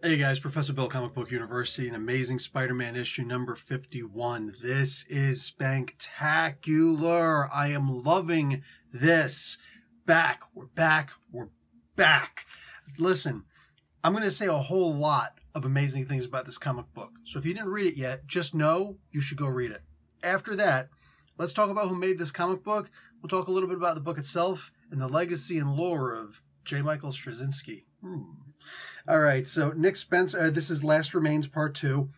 Hey guys, Professor Bill, Comic Book University, an Amazing Spider-Man issue number 51. This is spectacular. I am loving this. We're back. Listen, I'm going to say a whole lot of amazing things about this comic book. So if you didn't read it yet, just know you should go read it. After that, let's talk about who made this comic book. We'll talk a little bit about the book itself and the legacy and lore of J. Michael Straczynski. All right, so Nick Spencer, this is Last Remains Part 2.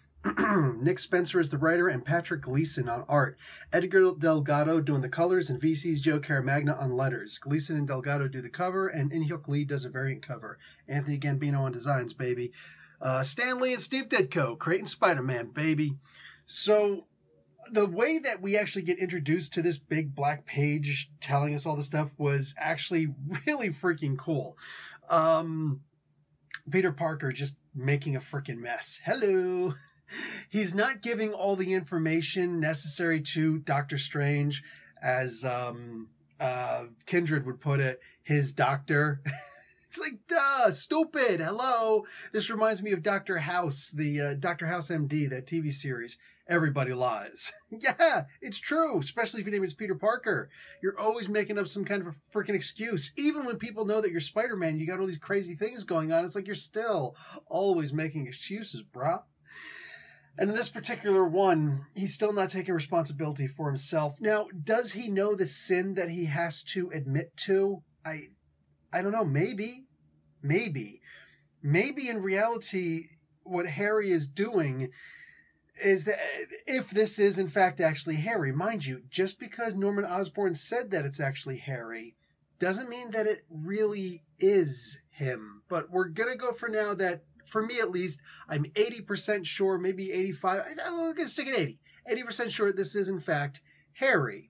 Nick Spencer is the writer and Patrick Gleason on art. Edgar Delgado doing the colors and VC's Joe Caramagna on letters. Gleason and Delgado do the cover and In-Hyuk Lee does a variant cover. Anthony Gambino on designs, baby. Stan Lee and Steve Ditko creating Spider-Man, baby. So the way that we actually get introduced to this big black page telling us all this stuff was actually really freaking cool. Peter Parker just making a freaking mess. Hello. He's not giving all the information necessary to Doctor Strange, as Kindred would put it, his doctor. It's like, duh, stupid. Hello. This reminds me of Dr. House, the Dr. House MD, that TV series. Everybody lies. Yeah, it's true, especially if your name is Peter Parker. You're always making up some kind of a freaking excuse. Even when people know that you're Spider-Man, you got all these crazy things going on. It's like you're still always making excuses, brah. And in this particular one, he's still not taking responsibility for himself. Now, does he know the sin that he has to admit to? I don't know. Maybe in reality, what Harry is doing is that if this is in fact actually Harry, mind you, just because Norman Osborn said that it's actually Harry doesn't mean that it really is him. But we're going to go for now that, for me at least, I'm 80% sure, maybe 85. I'm going to stick at 80. 80% sure this is in fact Harry.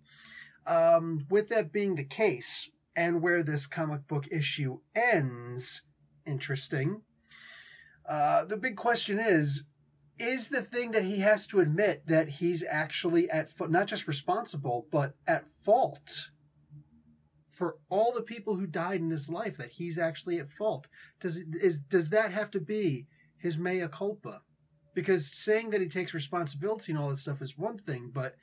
With that being the case, and where this comic book issue ends, interesting, the big question is the thing that he has to admit that he's actually at fault, not just responsible, but at fault for all the people who died in his life, that he's actually at fault. Does that have to be his mea culpa? Because saying that he takes responsibility and all that stuff is one thing, but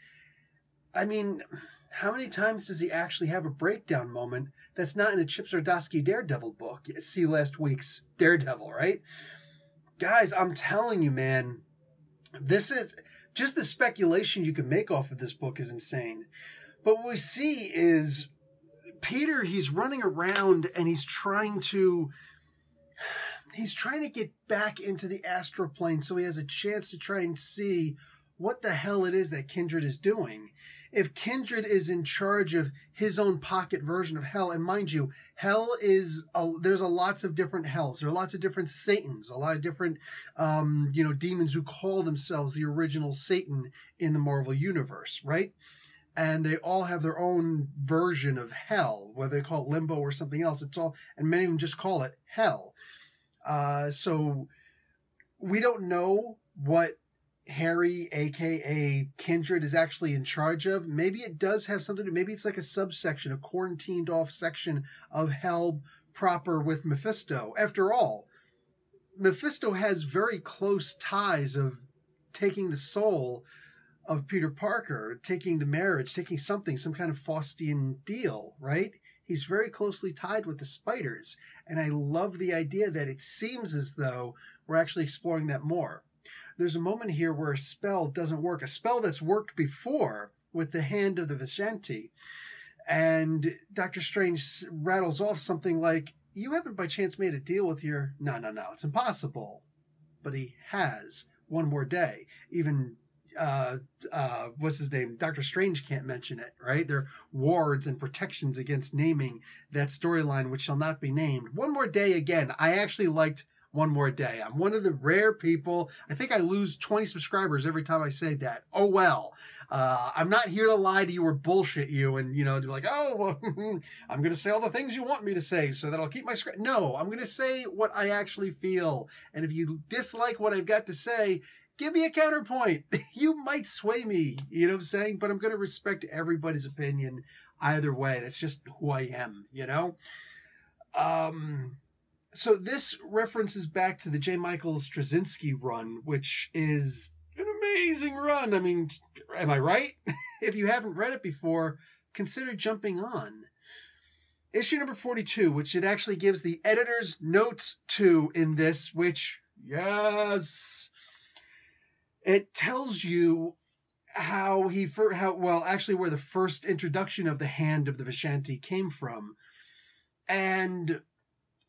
I mean, how many times does he actually have a breakdown moment that's not in a Chip Zdarsky Daredevil book? See last week's Daredevil, right? Guys, I'm telling you, man, this is just the speculation you can make off of this book is insane. But what we see is Peter, he's running around and he's trying to get back into the astral plane so he has a chance to try and see what the hell it is that Kindred is doing. If Kindred is in charge of his own pocket version of hell, and mind you, hell is, there's lots of different hells. There are lots of different Satans, a lot of different, demons who call themselves the original Satan in the Marvel Universe, right? And they all have their own version of hell, whether they call it limbo or something else. It's all, and many of them just call it hell. So we don't know what Harry, aka Kindred, is actually in charge of. Maybe it does have something to, maybe it's like a subsection, a quarantined off section of hell proper with Mephisto. After all, Mephisto has very close ties of taking the soul of Peter Parker, taking the marriage, taking something, some kind of Faustian deal, right? He's very closely tied with the spiders. And I love the idea that it seems as though we're actually exploring that more. There's a moment here where a spell doesn't work, a spell that's worked before with the hand of the Vishanti. And Doctor Strange rattles off something like, you haven't by chance made a deal with your... No, it's impossible. But he has one more day. Even, what's his name? Doctor Strange can't mention it, right? There are wards and protections against naming that storyline, which shall not be named. One more day again. I actually liked One More Day. I'm one of the rare people. I think I lose 20 subscribers every time I say that. Oh, well. I'm not here to lie to you or bullshit you and, be like, oh, well, I'm going to say all the things you want me to say so that I'll keep my script. No, I'm going to say what I actually feel. And if you dislike what I've got to say, give me a counterpoint. You might sway me, you know what I'm saying? But I'm going to respect everybody's opinion either way. That's just who I am, So this references back to the J. Michael Straczynski run, which is an amazing run. I mean, am I right? If you haven't read it before, consider jumping on. Issue number 42, which it actually gives the editor's notes to in this, which, yes, it tells you where the first introduction of the Hand of the Vishanti came from. And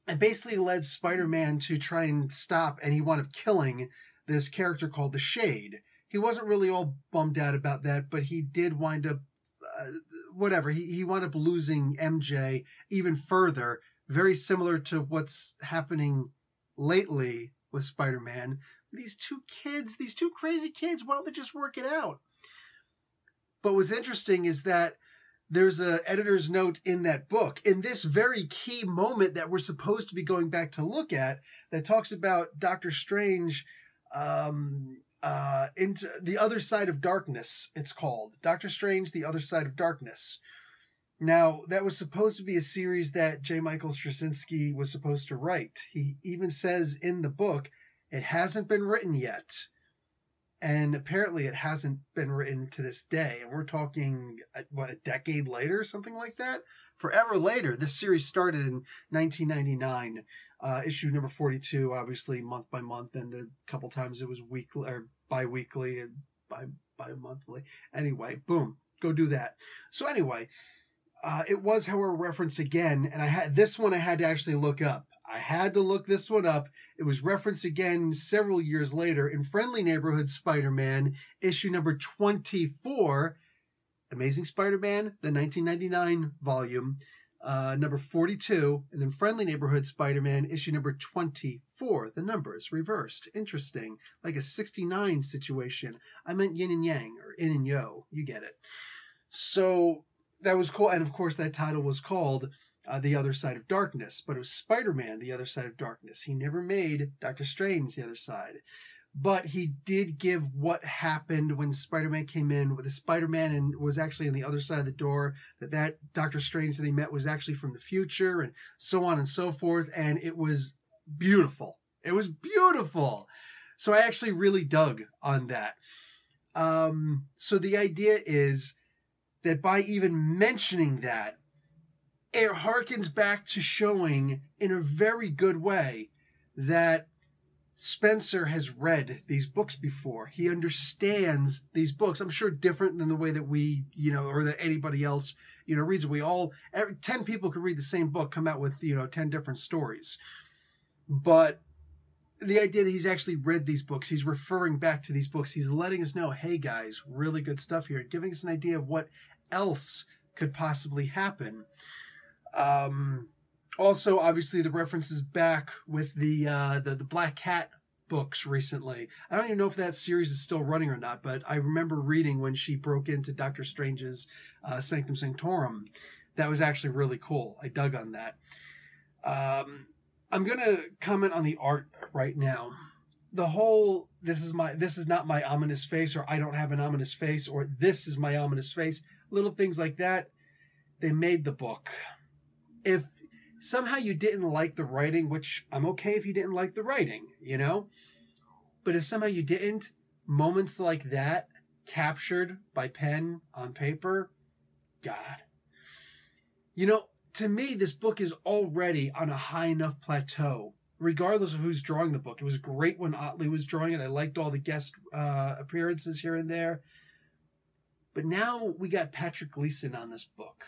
it basically led Spider-Man to try and stop, and he wound up killing this character called the Shade. He wasn't really all bummed out about that, but he did wind up, he wound up losing MJ even further, very similar to what's happening lately with Spider-Man. These two crazy kids, why don't they just work it out? But what's interesting is that there's an editor's note in that book, in this very key moment that we're supposed to be going back to look at, that talks about Doctor Strange into the Other Side of Darkness, it's called. Doctor Strange, The Other Side of Darkness. Now, that was supposed to be a series that J. Michael Straczynski was supposed to write. He even says in the book, it hasn't been written yet. And apparently it hasn't been written to this day. And we're talking, a decade later, something like that? Forever later. This series started in 1999. Issue number 42, obviously, month by month. And a couple times it was weekly or bi-weekly and bi-monthly. Anyway, boom. Go do that. So anyway, it was, however, referenced again. And I had to actually look up. I had to look this one up. It was referenced again several years later in Friendly Neighborhood Spider-Man, issue number 24, Amazing Spider-Man, the 1999 volume, number 42, and then Friendly Neighborhood Spider-Man, issue number 24. The numbers reversed. Interesting. Like a 69 situation. I meant yin and yang, or in and yo. You get it. So that was cool. And of course, that title was called The Other Side of Darkness, but it was Spider-Man, The Other Side of Darkness. He never made Doctor Strange, The Other Side. But he did give what happened when Spider-Man came in, with the Spider-Man and was actually on the other side of the door, that Doctor Strange that he met was actually from the future, and so on and so forth, and it was beautiful. It was beautiful! So I actually really dug on that. So the idea is that by even mentioning that, it harkens back to showing in a very good way that Spencer has read these books before. He understands these books. I'm sure different than the way that we, or that anybody else, reads. 10 people could read the same book, come out with, 10 different stories. But the idea that he's actually read these books, he's referring back to these books, he's letting us know, hey guys, really good stuff here, giving us an idea of what else could possibly happen. Also, obviously, the references back with the Black Cat books recently. I don't even know if that series is still running or not, but I remember reading when she broke into Doctor Strange's Sanctum Sanctorum. That was actually really cool. I dug on that. I'm going to comment on the art right now. The whole, this is not my ominous face, or I don't have an ominous face, or this is my ominous face. Little things like that. They made the book. If somehow you didn't like the writing, which I'm okay if you didn't like the writing, but if somehow you didn't, moments like that captured by pen on paper, God. To me, this book is already on a high enough plateau, regardless of who's drawing the book. It was great when Otley was drawing it. I liked all the guest appearances here and there. But now we got Patrick Gleason on this book.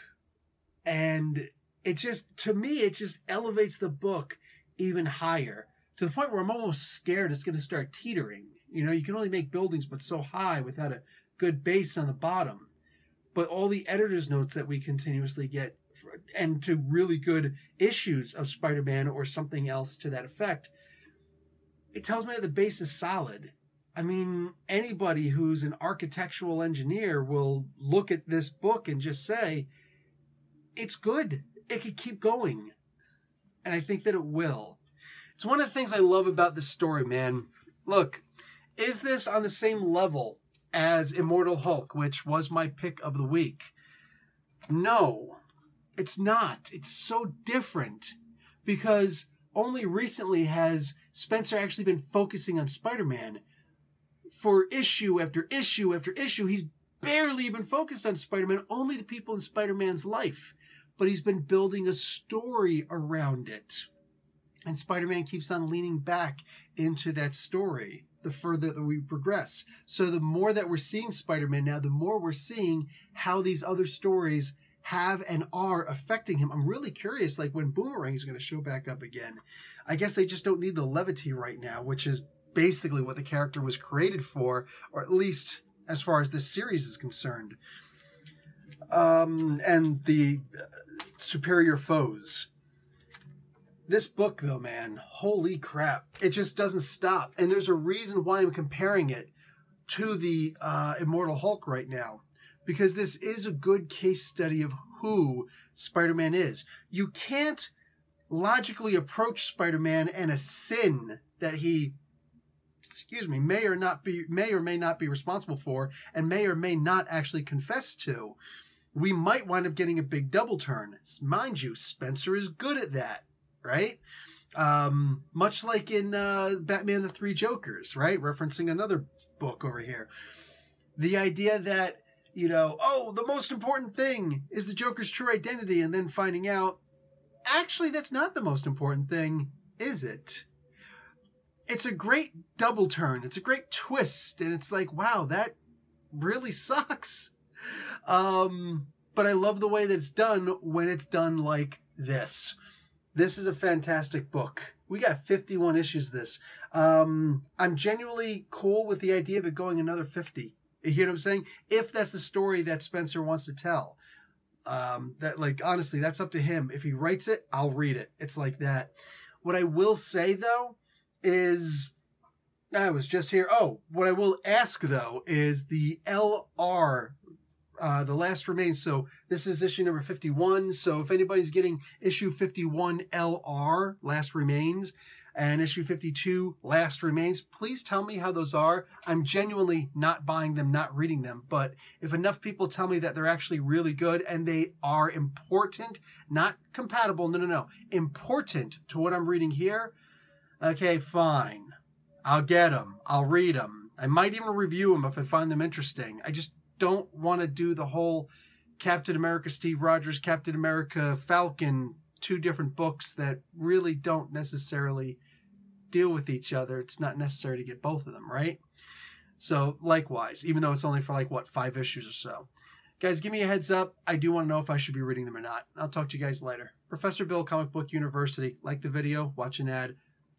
And to me, it just elevates the book even higher, to the point where I'm almost scared it's going to start teetering. You can only make buildings but so high without a good base on the bottom. But all the editor's notes that we continuously get, and to really good issues of Spider-Man or something else to that effect, it tells me that the base is solid. I mean, anybody who's an architectural engineer will look at this book and just say, it's good. It could keep going. And I think that it will. It's one of the things I love about this story, man. Look, is this on the same level as Immortal Hulk, which was my pick of the week? No, it's not. It's so different. Because only recently has Spencer actually been focusing on Spider-Man. For issue after issue after issue, he's barely even focused on Spider-Man, only the people in Spider-Man's life. But he's been building a story around it. And Spider-Man keeps on leaning back into that story the further that we progress. So the more that we're seeing Spider-Man now, the more we're seeing how these other stories have and are affecting him. I'm really curious, like when Boomerang is going to show back up again. I guess they just don't need the levity right now, which is basically what the character was created for, or at least as far as this series is concerned. And the superior foes. This book, though, man, holy crap. It just doesn't stop. And there's a reason why I'm comparing it to the Immortal Hulk right now. Because this is a good case study of who Spider-Man is. You can't logically approach Spider-Man and a sin that he, may or may not be responsible for, and may or may not actually confess to. We might wind up getting a big double turn. Mind you, Spencer is good at that. Right? Much like in Batman the Three Jokers, right? Referencing another book over here. The idea that, the most important thing is the Joker's true identity, and then finding out, actually, that's not the most important thing, is it? It's a great double turn. It's a great twist, and it's like, wow, that really sucks. But I love the way that it's done when it's done like this. This is a fantastic book. We got 51 issues of this. I'm genuinely cool with the idea of it going another 50. You know what I'm saying? If that's the story that Spencer wants to tell. Honestly, that's up to him. If he writes it, I'll read it. It's like that. What I will say, though, is... I was just here. Oh, what I will ask, though, is the LR... The Last Remains. So this is issue number 51. So if anybody's getting issue 51 LR, Last Remains, and issue 52, Last Remains, please tell me how those are. I'm genuinely not buying them, not reading them. But if enough people tell me that they're actually really good and they are important, not compatible, no, important to what I'm reading here, okay, fine. I'll get them. I'll read them. I might even review them if I find them interesting. I just don't want to do the whole Captain America Steve Rogers, Captain America Falcon, two different books that really don't necessarily deal with each other. It's not necessary to get both of them, right? So likewise, even though it's only for 5 issues or so. Guys, give me a heads up. I do want to know if I should be reading them or not. I'll talk to you guys later. Professor Bill, Comic Book University. Like the video, watch an ad,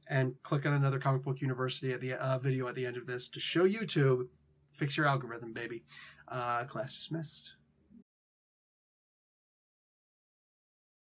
and click on another Comic Book University at the video at the end of this to show YouTube. Fix your algorithm, baby. Class dismissed.